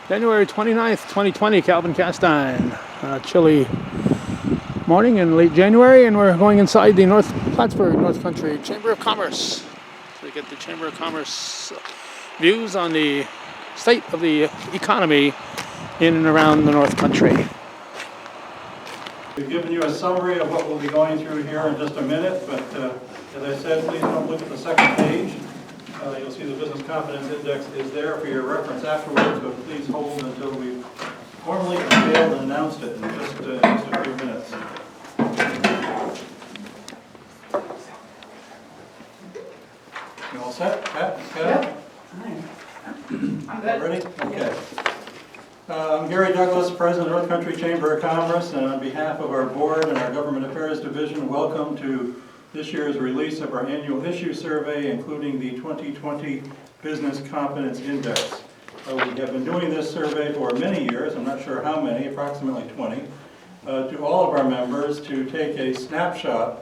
January 29th, 2020, Calvin Castine. Chilly morning in late January, and we're going inside the Plattsburgh-North Country Chamber of Commerce to get the Chamber of Commerce views on the state of the economy in and around the North Country. We've given you a summary of what we'll be going through here in just a minute, but as I said, please don't look at the second page. You'll see the Business Confidence Index is there for your reference afterwards, but please hold until we've formally unveiled and announced it in just a few minutes. You all set? Pat? Yep. I'm good. Ready? Okay. I'm Gary Douglas, President of North Country Chamber of Commerce, and on behalf of our board and our Government Affairs Division, welcome to this year's release of our annual issue survey, including the 2020 Business Confidence Index. We have been doing this survey for many years, I'm not sure how many, approximately 20, to all of our members to take a snapshot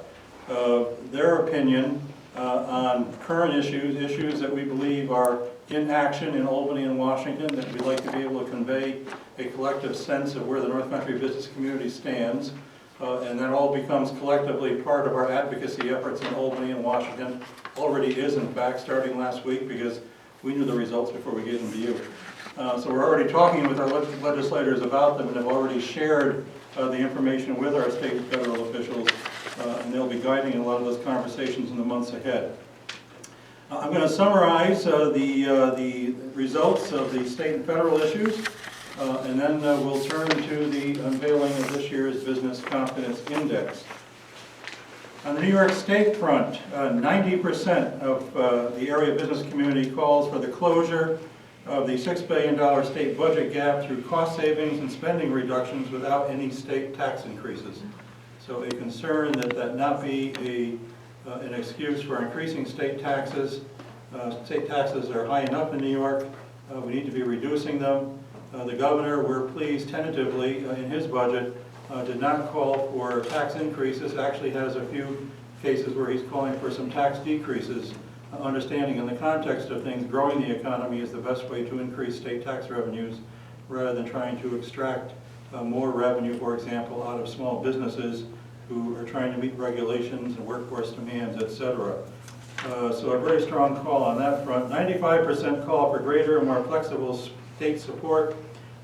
of their opinion on current issues that we believe are in action in Albany and Washington, that we'd like to be able to convey a collective sense of where the North Country business community stands. And that all becomes collectively part of our advocacy efforts in Albany and Washington. Already is, in fact, starting last week, because we knew the results before we gave them to you. So we're already talking with our legislators about them and have already shared the information with our state and federal officials, and they'll be guiding a lot of those conversations in the months ahead. I'm going to summarize the results of the state and federal issues, and then we'll turn to the unveiling of this year's Business Confidence Index. On the New York State front, 90% of the area business community calls for the closure of the $6 billion state budget gap through cost savings and spending reductions without any state tax increases. So a concern that not be an excuse for increasing state taxes. State taxes are high enough in New York. We need to be reducing them. The governor, we're pleased tentatively in his budget, did not call for tax increases, actually has a few cases where he's calling for some tax decreases, understanding in the context of things, growing the economy is the best way to increase state tax revenues rather than trying to extract more revenue, for example, out of small businesses who are trying to meet regulations and workforce demands, etc. So a very strong call on that front. 95% call for greater and more flexible state support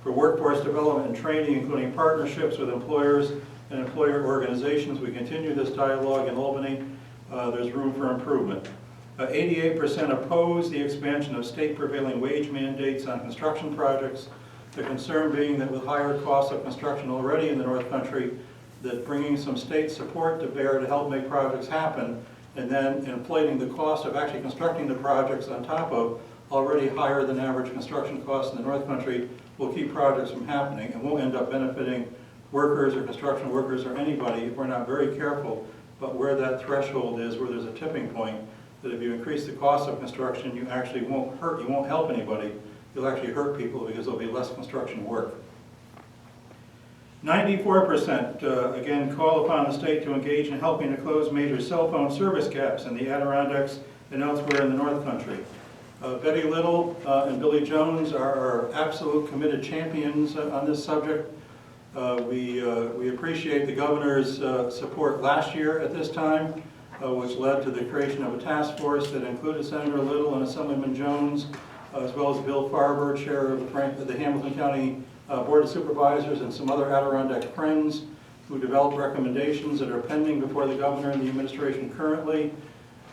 for workforce development and training, including partnerships with employers and employer organizations. We continue this dialogue in Albany. There's room for improvement. 88% oppose the expansion of state prevailing wage mandates on construction projects. The concern being that with higher costs of construction already in the North Country, that bringing some state support to bear to help make projects happen, and then inflating the cost of actually constructing the projects on top of already higher than average construction costs in the North Country will keep projects from happening and won't end up benefiting workers or construction workers or anybody if we're not very careful. But where that threshold is, where there's a tipping point, that if you increase the cost of construction, you actually won't hurt, you won't help anybody. You'll actually hurt people because there'll be less construction work. 94% again call upon the state to engage in helping to close major cell phone service gaps in the Adirondacks and elsewhere in the North Country. Betty Little and Billy Jones are our absolute committed champions on this subject. We appreciate the governor's support last year at this time, which led to the creation of a task force that included Senator Little and Assemblyman Jones, as well as Bill Farber, chair of the Hamilton County Board of Supervisors, and some other Adirondack friends who developed recommendations that are pending before the governor and the administration currently.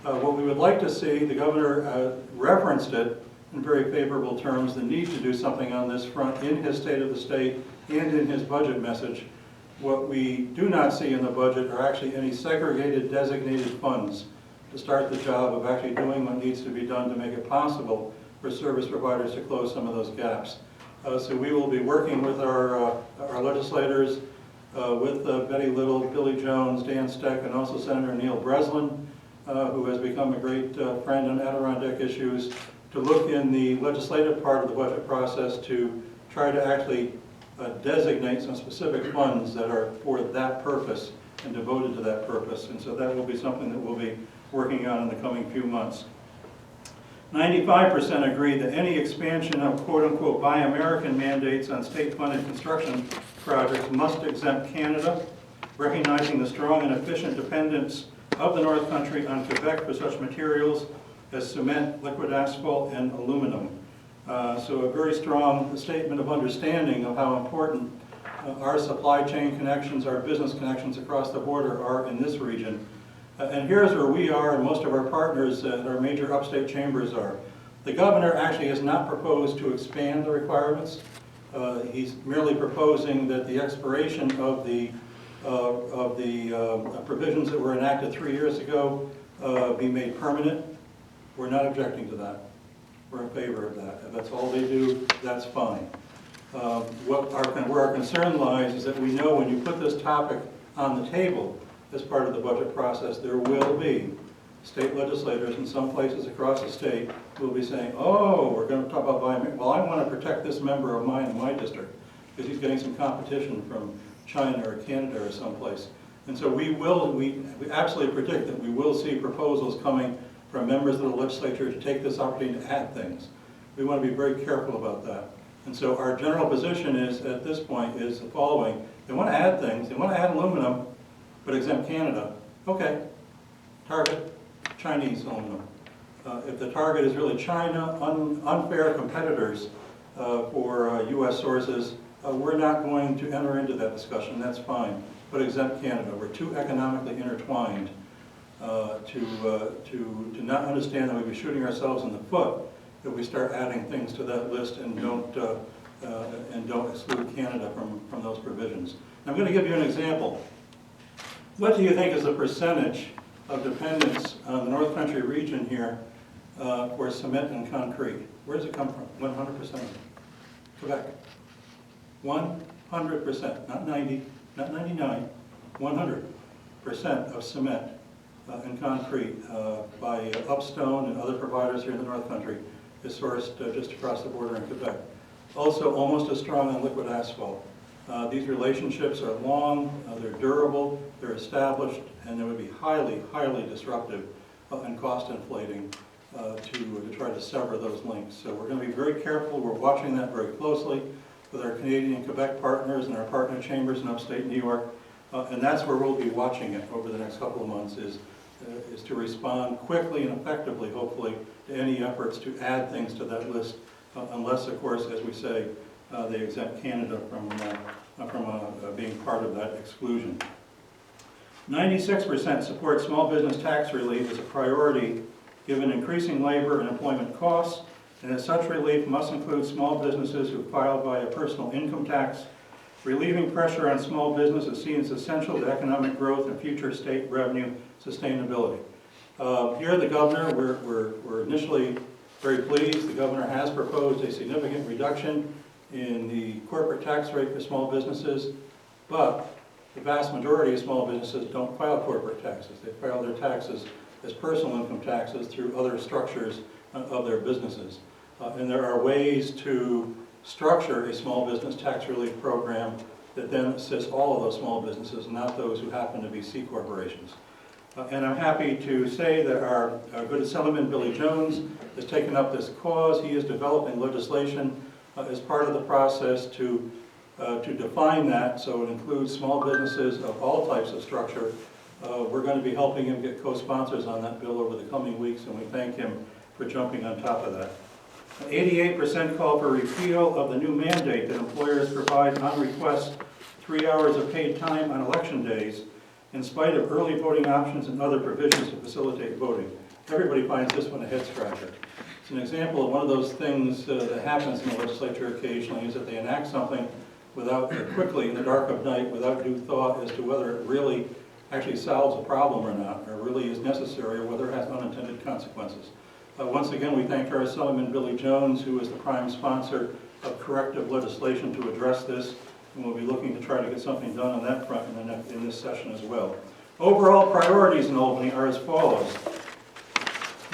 What we would like to see, the governor referenced it in very favorable terms, the need to do something on this front in his State of the State and in his budget message. What we do not see in the budget are actually any segregated designated funds to start the job of actually doing what needs to be done to make it possible for service providers to close some of those gaps. So we will be working with our legislators, with Betty Little, Billy Jones, Dan Steck, and also Senator Neil Breslin, who has become a great friend on Adirondack issues, to look in the legislative part of the budget process to try to actually designate some specific funds that are for that purpose and devoted to that purpose. And so that will be something that we'll be working on in the coming few months. 95% agree that any expansion of quote-unquote Buy American mandates on state-funded construction projects must exempt Canada, recognizing the strong and efficient dependence of the North Country on Quebec for such materials as cement, liquid asphalt, and aluminum. So a very strong statement of understanding of how important our supply chain connections, our business connections across the border are in this region. And here's where we are and most of our partners at our major upstate chambers are. The governor actually has not proposed to expand the requirements. He's merely proposing that the expiration of the provisions that were enacted 3 years ago be made permanent. We're not objecting to that. We're in favor of that. If that's all they do, that's fine. Where our concern lies is that we know when you put this topic on the table as part of the budget process, there will be state legislators in some places across the state who will be saying, oh, we're going to talk about buying. Well, I want to protect this member of mine in my district because he's getting some competition from China or Canada or someplace. And so we absolutely predict that we will see proposals coming from members of the legislature to take this opportunity to add things. We want to be very careful about that. And so our general position is, at this point, is the following. They want to add things. They want to add aluminum, but exempt Canada. Okay. Target, Chinese aluminum. If the target is really China, unfair competitors for U.S. sources, we're not going to enter into that discussion. That's fine. But exempt Canada. We're too economically intertwined to not understand that we'd be shooting ourselves in the foot if we start adding things to that list and don't exclude Canada from those provisions. I'm going to give you an example. What do you think is the percentage of dependence on the North Country region here for cement and concrete? Where does it come from? 100%. Quebec. 100%, not 90, not 99, 100% of cement and concrete by Upstone and other providers here in the North Country is sourced just across the border in Quebec. Also, almost as strong on liquid asphalt. These relationships are long, they're durable, they're established, and they would be highly, highly disruptive and cost inflating to try to sever those links. So we're going to be very careful. We're watching that very closely with our Canadian and Quebec partners and our partner chambers in upstate New York. And that's where we'll be watching it over the next couple of months is to respond quickly and effectively, hopefully, to any efforts to add things to that list, unless, of course, as we say, they exempt Canada from being part of that exclusion. 96% support small business tax relief as a priority given increasing labor and employment costs, and that such relief must include small businesses who file via personal income tax. Relieving pressure on small business is seen as essential to economic growth and future state revenue sustainability. Here, the governor, we're initially very pleased. The governor has proposed a significant reduction in the corporate tax rate for small businesses, but the vast majority of small businesses don't file corporate taxes. They file their taxes as personal income taxes through other structures of their businesses. And there are ways to structure a small business tax relief program that then assists all of those small businesses, not those who happen to be C corporations. And I'm happy to say that our good Assemblyman Billy Jones has taken up this cause. He is developing legislation as part of the process to define that, so it includes small businesses of all types of structure. We're going to be helping him get co-sponsors on that bill over the coming weeks, and we thank him for jumping on top of that. 88% call for repeal of the new mandate that employers provide on request 3 hours of paid time on election days, in spite of early voting options and other provisions to facilitate voting. Everybody finds this one a head scratcher. It's an example of one of those things that happens in the legislature occasionally, is that they enact something without quickly in the dark of night, without due thought as to whether it really actually solves a problem or not, or really is necessary, or whether it has unintended consequences. Once again, we thank our Assemblyman Billy Jones, who is the prime sponsor of corrective legislation to address this, and we'll be looking to try to get something done on that front in this session as well. Overall priorities in Albany are as follows.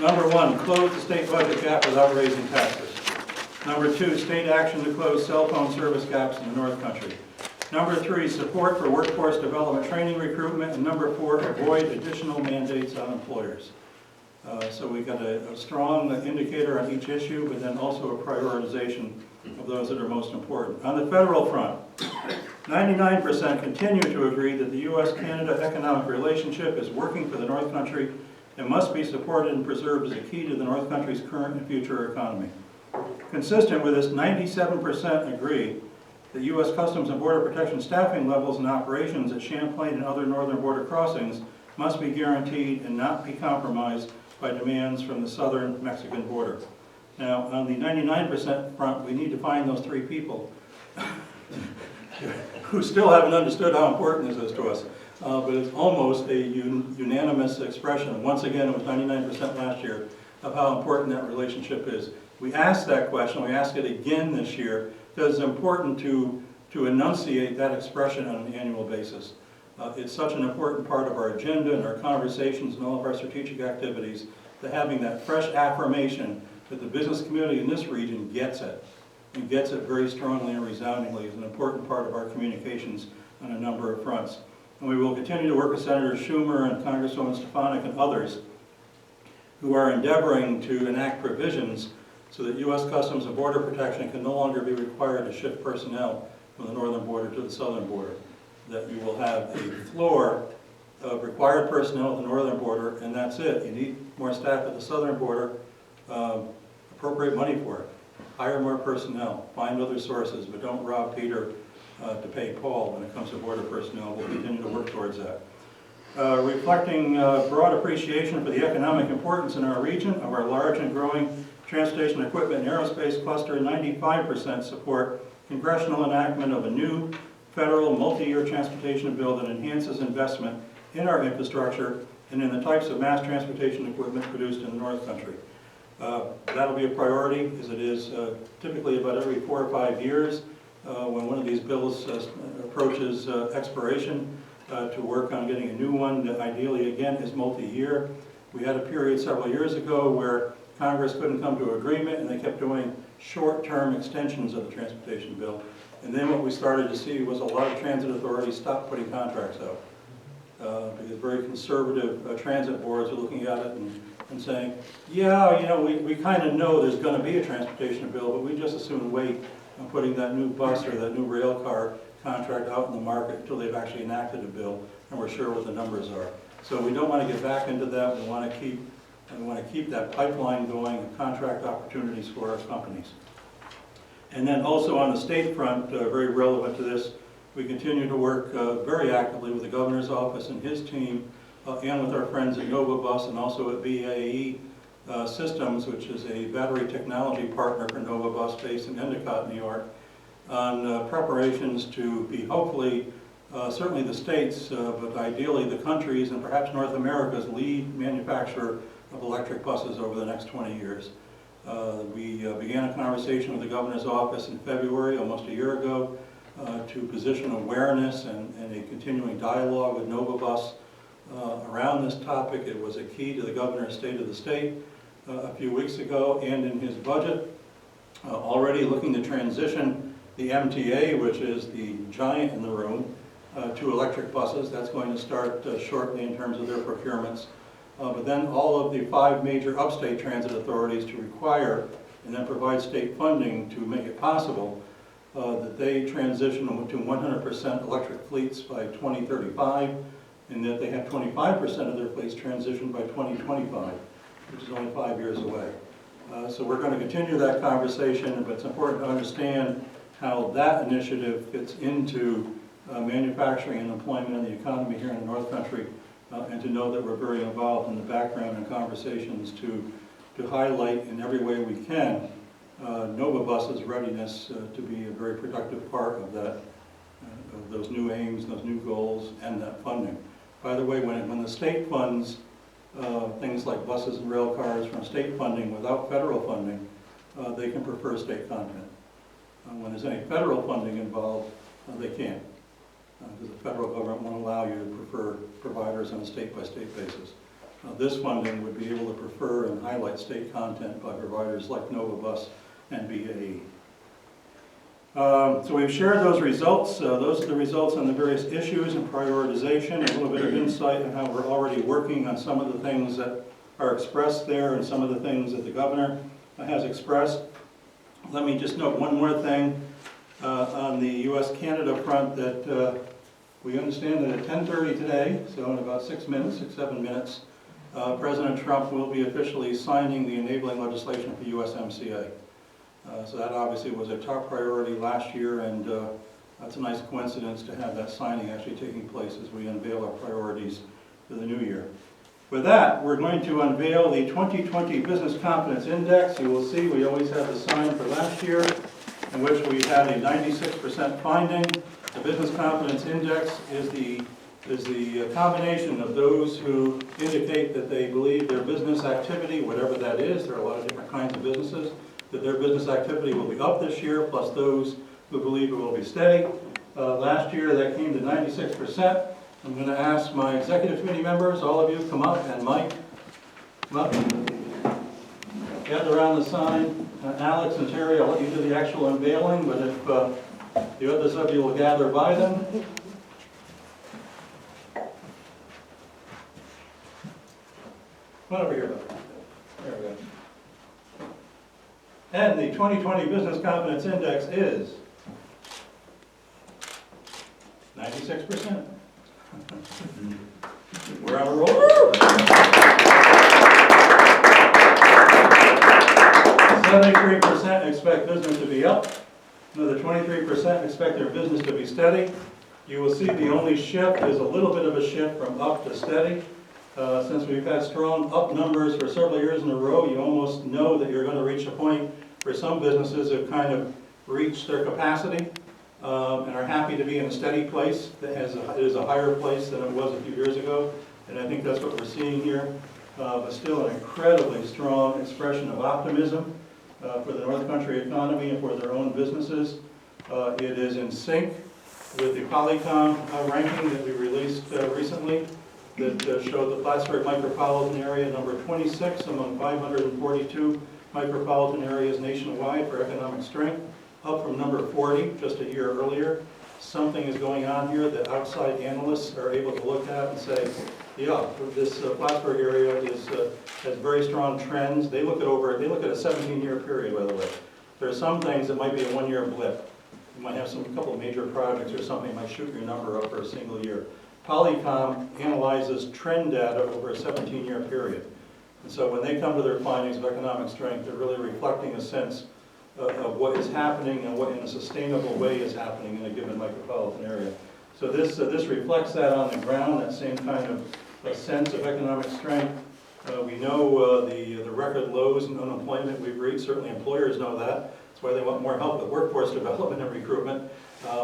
Number 1, close the state budget gap without raising taxes. Number 2, state action to close cell phone service gaps in the North Country. Number 3, support for workforce development training recruitment. And number 4, avoid additional mandates on employers. So we've got a strong indicator on each issue, but then also a prioritization of those that are most important. On the federal front, 99% continue to agree that the U.S.-Canada economic relationship is working for the North Country and must be supported and preserved as a key to the North Country's current and future economy. Consistent with this, 97% agree that U.S. Customs and Border Protection staffing levels and operations at Champlain and other northern border crossings must be guaranteed and not be compromised by demands from the southern Mexican border. Now, on the 99% front, we need to find those three people who still haven't understood how important this is to us. But it's almost a unanimous expression. Once again, it was 99% last year of how important that relationship is. We asked that question, we ask it again this year, because it's important to enunciate that expression on an annual basis. It's such an important part of our agenda and our conversations and all of our strategic activities that having that fresh affirmation that the business community in this region gets it, and gets it very strongly and resoundingly, is an important part of our communications on a number of fronts. And we will continue to work with Senator Schumer and Congresswoman Stefanik and others who are endeavoring to enact provisions so that U.S. Customs and Border Protection can no longer be required to shift personnel from the northern border to the southern border. That you will have a floor of required personnel at the northern border, and that's it. You need more staff at the southern border, appropriate money for it. Hire more personnel, find other sources, but don't rob Peter to pay Paul when it comes to border personnel. We'll continue to work towards that. Reflecting broad appreciation for the economic importance in our region of our large and growing transportation equipment and aerospace cluster, 95% support congressional enactment of a new federal multi-year transportation bill that enhances investment in our infrastructure and in the types of mass transportation equipment produced in the North Country. That'll be a priority, as it is typically about every 4 or 5 years when one of these bills approaches expiration to work on getting a new one that ideally, again, is multi-year. We had a period several years ago where Congress couldn't come to agreement and they kept doing short-term extensions of the transportation bill. And then what we started to see was a lot of transit authorities stop putting contracts out. Because very conservative transit boards are looking at it and saying, yeah, you know, we kind of know there's going to be a transportation bill, but we just as soon wait on putting that new bus or that new rail car contract out in the market until they've actually enacted a bill and we're sure what the numbers are. So we don't want to get back into that. We want to keep that pipeline going and contract opportunities for our companies. And then also on the state front, very relevant to this, we continue to work very actively with the governor's office and his team and with our friends at NovaBus and also at BAE Systems, which is a battery technology partner for NovaBus based in Endicott, New York, on preparations to be hopefully, certainly the states, but ideally the countries and perhaps North America's lead manufacturer of electric buses over the next 20 years. We began a conversation with the governor's office in February, almost a year ago, to position awareness and a continuing dialogue with NovaBus around this topic. It was a key to the governor's State of the State a few weeks ago, and in his budget, already looking to transition the MTA, which is the giant in the room, to electric buses. That's going to start shortly in terms of their procurements. But then all of the 5 major upstate transit authorities to require and then provide state funding to make it possible that they transition to 100% electric fleets by 2035 and that they have 25% of their fleets transitioned by 2025, which is only 5 years away. So we're going to continue that conversation, but it's important to understand how that initiative fits into manufacturing and employment in the economy here in the North Country. And to know that we're very involved in the background and conversations to highlight in every way we can NovaBus's readiness to be a very productive part of that, of those new aims, those new goals, and that funding. By the way, when the state funds things like buses and rail cars from state funding without federal funding, they can prefer state content. When there's any federal funding involved, they can't. Because the federal government won't allow you to prefer providers on a state-by-state basis. This funding would be able to prefer and highlight state content by providers like NovaBus and BAE. So we've shared those results. Those are the results on the various issues and prioritization, a little bit of insight on how we're already working on some of the things that are expressed there and some of the things that the governor has expressed. Let me just note one more thing on the U.S.-Canada front, that we understand that at 10:30 today, so in about 6 minutes, 7 minutes, President Trump will be officially signing the enabling legislation for USMCA. So that obviously was a top priority last year, and that's a nice coincidence to have that signing actually taking place as we unveil our priorities for the new year. With that, we're going to unveil the 2020 Business Confidence Index. You will see we always have the sign for last year, in which we had a 96% finding. The Business Confidence Index is the combination of those who indicate that they believe their business activity, whatever that is, there are a lot of different kinds of businesses, that their business activity will be up this year, plus those who believe it will be steady. Last year that came to 96%. I'm going to ask my executive committee members, all of you, come up, and Mike, come up. Gather around the sign. Alex and Terry, I'll let you do the actual unveiling, but if the others of you will gather by them. Come on over here, bud. There we go. And the 2020 Business Confidence Index is 96%. We're on a roll. 73% expect business to be up. Another 23% expect their business to be steady. You will see the only shift is a little bit of a shift from up to steady. Since we've had strong up numbers for several years in a row, you almost know that you're going to reach a point where some businesses have kind of reached their capacity and are happy to be in a steady place that is a higher place than it was a few years ago. And I think that's what we're seeing here. But still an incredibly strong expression of optimism for the North Country economy and for their own businesses. It is in sync with the Polycom ranking that we released recently that showed the Plattsburgh micropolitan area number 26 among 542 micropolitan areas nationwide for economic strength, up from number 40 just a year earlier. Something is going on here that outside analysts are able to look at and say, yeah, this Plattsburgh area has very strong trends. They look at a 17-year period, by the way. There are some things that might be a 1-year blip. You might have a couple of major projects or something that might shoot your number up for a single year. Polycom analyzes trend data over a 17-year period. And so when they come to their findings of economic strength, they're really reflecting a sense of what is happening and what in a sustainable way is happening in a given micropolitan area. So this reflects that on the ground, that same kind of sense of economic strength. We know the record lows in unemployment we've reached. Certainly employers know that. That's why they want more help with workforce development and recruitment.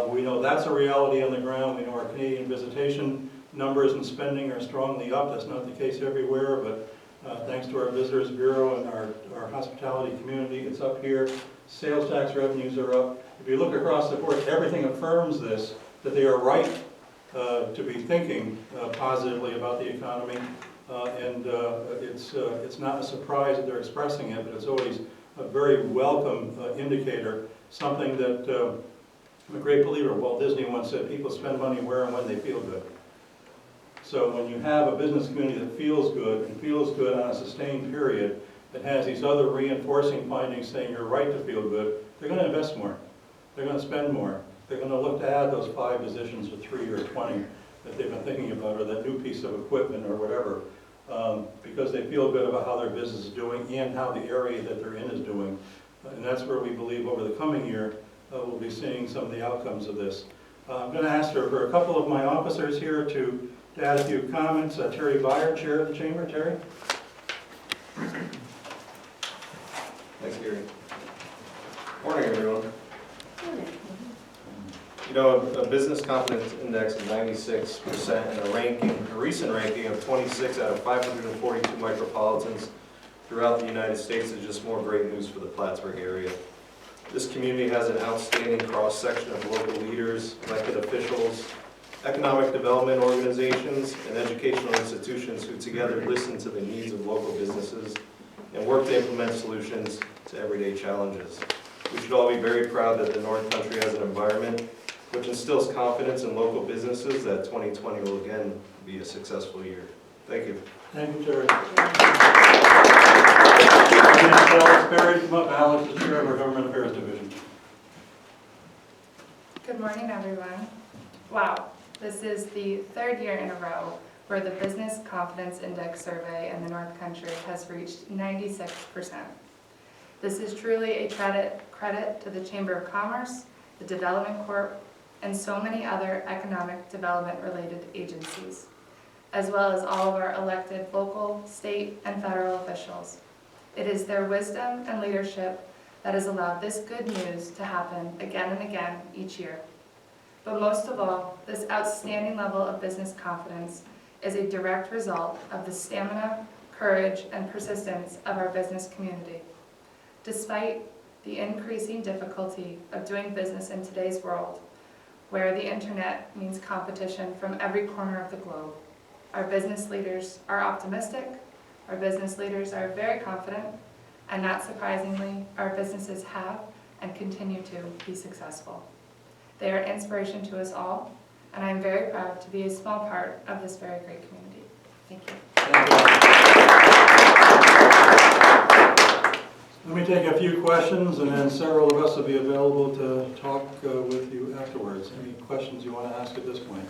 We know that's a reality on the ground. We know our Canadian visitation numbers and spending are strongly up. That's not the case everywhere, but thanks to our Visitors Bureau and our hospitality community, it's up here. Sales tax revenues are up. If you look across the board, everything affirms this, that they are right to be thinking positively about the economy. And it's not a surprise that they're expressing it, but it's always a very welcome indicator, something that I'm a great believer. Walt Disney once said, people spend money where and when they feel good. So when you have a business community that feels good and feels good on a sustained period, that has these other reinforcing findings saying you're right to feel good, they're going to invest more. They're going to spend more. They're going to look to add those 5 positions or 3 or 20 that they've been thinking about, or that new piece of equipment or whatever, because they feel good about how their business is doing and how the area that they're in is doing. And that's where we believe over the coming year we'll be seeing some of the outcomes of this. I'm going to ask for a couple of my officers here to add a few comments. Terry Byer, Chair of the Chamber. Terry? Thanks, Gary. Morning, everyone. You know, a business confidence index of 96% and a recent ranking of 26 out of 542 micropolitans throughout the United States is just more great news for the Plattsburgh area. This community has an outstanding cross-section of local leaders, elected officials, economic development organizations, and educational institutions who together listen to the needs of local businesses and work to implement solutions to everyday challenges. We should all be very proud that the North Country has an environment which instills confidence in local businesses that 2020 will again be a successful year. Thank you. Thank you, Terry. Barry, come up. Alex is chair of our Government Affairs Division. Good morning, everyone. Wow, this is the third year in a row where the Business Confidence Index survey in the North Country has reached 96%. This is truly a credit to the Chamber of Commerce, the Development Corp, and so many other economic development related agencies, as well as all of our elected local, state, and federal officials. It is their wisdom and leadership that has allowed this good news to happen again and again each year. But most of all, this outstanding level of business confidence is a direct result of the stamina, courage, and persistence of our business community. Despite the increasing difficulty of doing business in today's world, where the internet means competition from every corner of the globe, our business leaders are optimistic, our business leaders are very confident, and not surprisingly, our businesses have and continue to be successful. They are an inspiration to us all, and I am very proud to be a small part of this very great community. Thank you. Let me take a few questions, and then several of us will be available to talk with you afterwards. Any questions you want to ask at this point?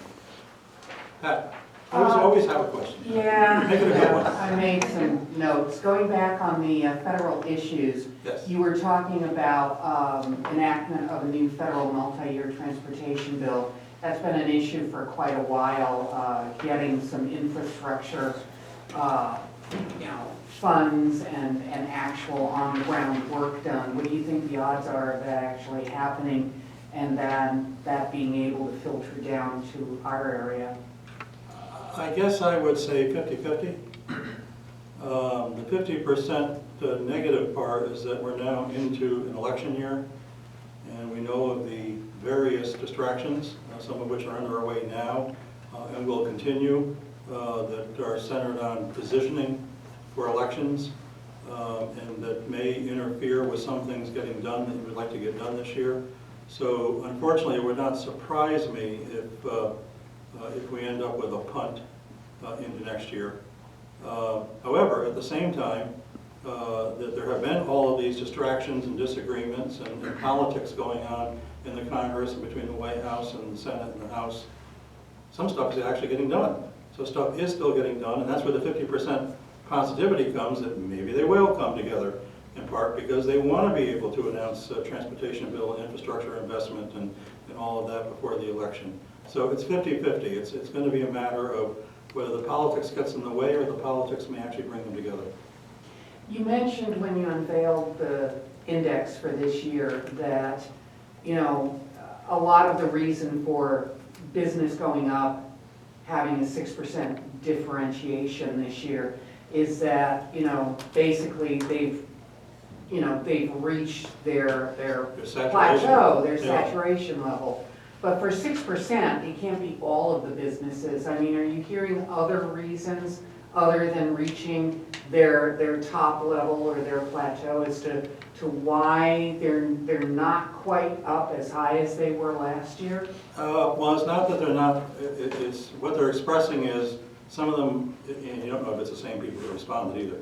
Pat, always have a question. Yeah, Make it a good one. I made some notes. Going back on the federal issues, Yes. you were talking about enactment of a new federal multi-year transportation bill. That's been an issue for quite a while, getting some infrastructure, funds and actual on-the-ground work done. What do you think the odds are of that actually happening and then that being able to filter down to our area? I guess I would say 50-50. The 50% negative part is that we're now into an election year, and we know of the various distractions, some of which are underway now and will continue, that are centered on positioning for elections, and that may interfere with some things getting done that you would like to get done this year. So unfortunately, it would not surprise me if we end up with a punt into next year. However, at the same time, that there have been all of these distractions and disagreements and politics going on in the Congress and between the White House and the Senate and the House. Some stuff is actually getting done. So stuff is still getting done, and that's where the 50% positivity comes, that maybe they will come together in part because they want to be able to announce a transportation bill, infrastructure investment, and all of that before the election. So it's 50-50. It's going to be a matter of whether the politics gets in the way or the politics may actually bring them together. You mentioned when you unveiled the index for this year that, a lot of the reason for business going up, having a 6% differentiation this year, is that, basically they've reached their plateau, their saturation level. But for 6%, it can't be all of the businesses. I mean, are you hearing other reasons other than reaching their top level or their plateau as to why they're not quite up as high as they were last year? Well, it's not that they're not. It's what they're expressing is some of them. You don't know if it's the same people that responded either.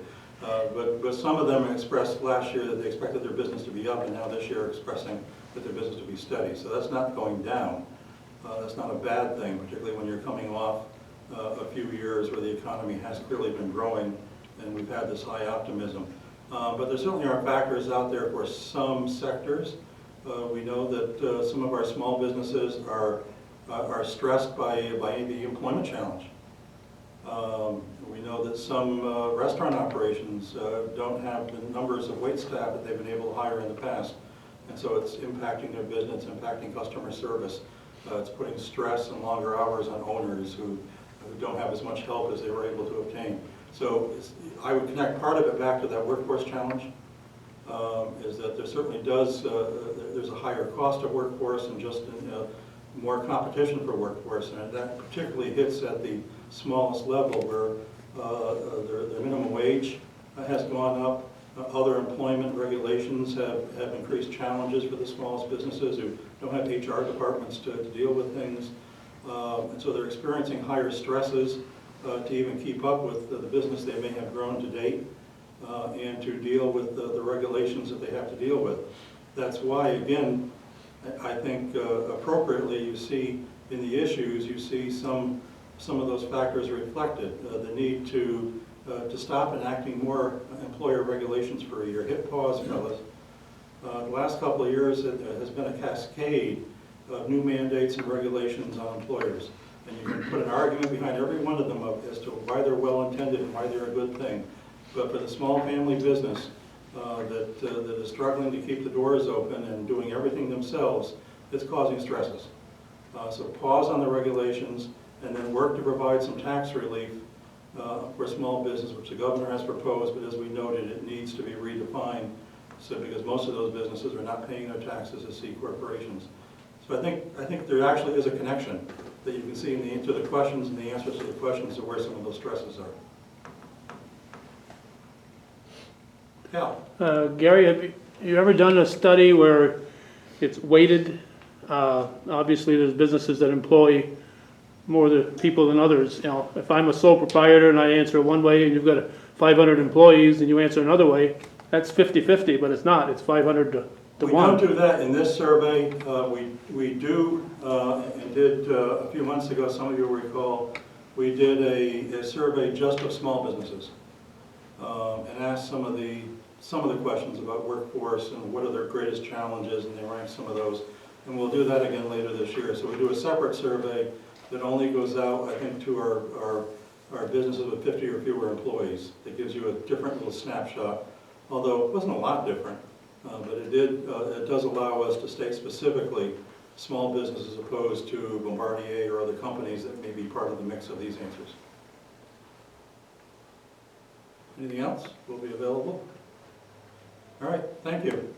But some of them expressed last year that they expected their business to be up, and now this year are expressing that their business to be steady. So that's not going down. That's not a bad thing, particularly when you're coming off a few years where the economy has clearly been growing and we've had this high optimism. But there certainly are factors out there for some sectors. We know that some of our small businesses are stressed by the employment challenge. We know that some restaurant operations don't have the numbers of wait staff that they've been able to hire in the past. And so it's impacting their business, impacting customer service. It's putting stress and longer hours on owners who don't have as much help as they were able to obtain. So I would connect part of it back to that workforce challenge, is that there certainly does, there's a higher cost of workforce and just more competition for workforce. And that particularly hits at the smallest level where the minimum wage has gone up. Other employment regulations have increased challenges for the smallest businesses who don't have HR departments to deal with things. And so they're experiencing higher stresses to even keep up with the business they may have grown to date. and to deal with the regulations that they have to deal with. That's why, again, I think appropriately you see in the issues, you see some of those factors reflected. The need to stop enacting more employer regulations for a year. Hit pause, fellas. The last couple of years, it has been a cascade of new mandates and regulations on employers. And you can put an argument behind every one of them as to why they're well-intended and why they're a good thing. But for the small family business that is struggling to keep the doors open and doing everything themselves, it's causing stresses. So pause on the regulations and then work to provide some tax relief for small business, which the governor has proposed, but as we noted, it needs to be redefined. So because most of those businesses are not paying their taxes as C corporations. So I think there actually is a connection that you can see to the questions and the answers to the questions of where some of those stresses are. Cal? Gary, have you ever done a study where it's weighted? Obviously, there's businesses that employ more people than others. You know, if I'm a sole proprietor and I answer one way, and you've got 500 employees and you answer another way, that's 50-50, but it's not. It's 500 to 1. We don't do that in this survey. We do and did a few months ago. Some of you will recall we did a survey just of small businesses and asked some of the questions about workforce and what are their greatest challenges, and they ranked some of those. And we'll do that again later this year. So we do a separate survey that only goes out, I think, to our businesses with 50 or fewer employees. It gives you a different little snapshot, although it wasn't a lot different, but it does allow us to state specifically small businesses as opposed to Bombardier or other companies that may be part of the mix of these answers. Anything else will be available? All right, thank you.